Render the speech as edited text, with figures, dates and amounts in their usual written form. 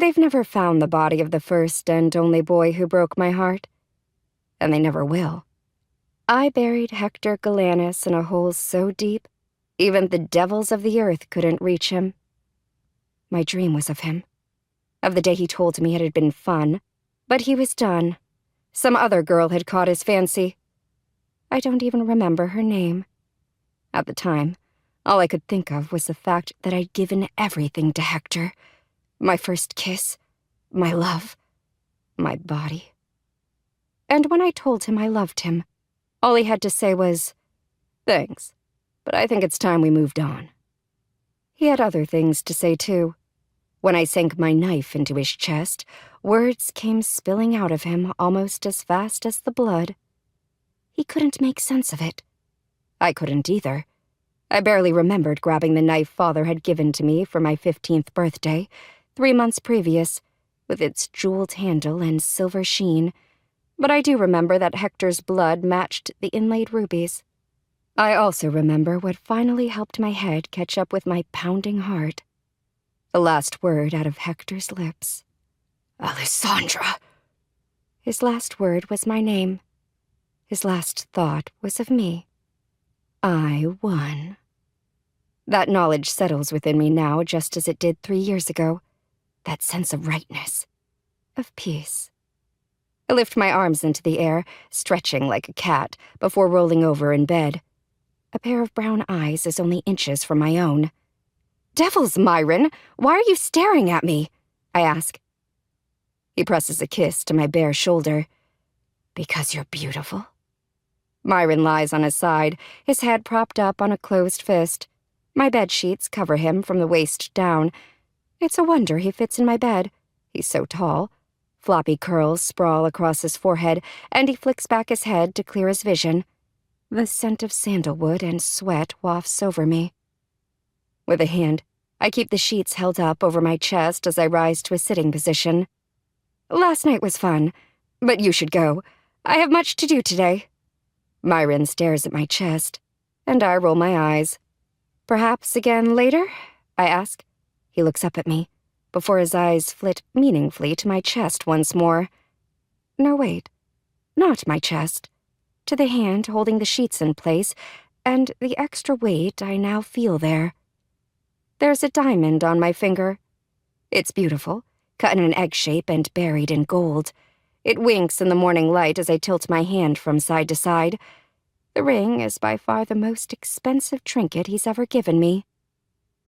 They've never found the body of the first and only boy who broke my heart. And they never will. I buried Hector Galanus in a hole so deep, even the devils of the earth couldn't reach him. My dream was of him. Of the day he told me it had been fun, but he was done. Some other girl had caught his fancy. I don't even remember her name. At the time, all I could think of was the fact that I'd given everything to Hector. My first kiss, my love, my body. And when I told him I loved him, all he had to say was, "Thanks, but I think it's time we moved on." He had other things to say, too. When I sank my knife into his chest, words came spilling out of him almost as fast as the blood. He couldn't make sense of it. I couldn't either. I barely remembered grabbing the knife Father had given to me for my 15th birthday, 3 months previous, with its jeweled handle and silver sheen, but I do remember that Hector's blood matched the inlaid rubies. I also remember what finally helped my head catch up with my pounding heart. The last word out of Hector's lips. "Alessandra!" His last word was my name. His last thought was of me. I won. That knowledge settles within me now just as it did 3 years ago. That sense of rightness. Of peace. I lift my arms into the air, stretching like a cat, before rolling over in bed. A pair of brown eyes is only inches from my own. "Devils, Myron! Why are you staring at me?" I ask. He presses a kiss to my bare shoulder. "Because you're beautiful." Myron lies on his side, his head propped up on a closed fist. My bed sheets cover him from the waist down. It's a wonder he fits in my bed. He's so tall. Floppy curls sprawl across his forehead, and he flicks back his head to clear his vision. The scent of sandalwood and sweat wafts over me. With a hand, I keep the sheets held up over my chest as I rise to a sitting position. "Last night was fun, but you should go. I have much to do today." Myron stares at my chest, and I roll my eyes. "Perhaps again later?" I ask. He looks up at me, before his eyes flit meaningfully to my chest once more. No, wait. Not my chest. To the hand holding the sheets in place, and the extra weight I now feel there. There's a diamond on my finger. It's beautiful, cut in an egg shape and buried in gold. It winks in the morning light as I tilt my hand from side to side. The ring is by far the most expensive trinket he's ever given me.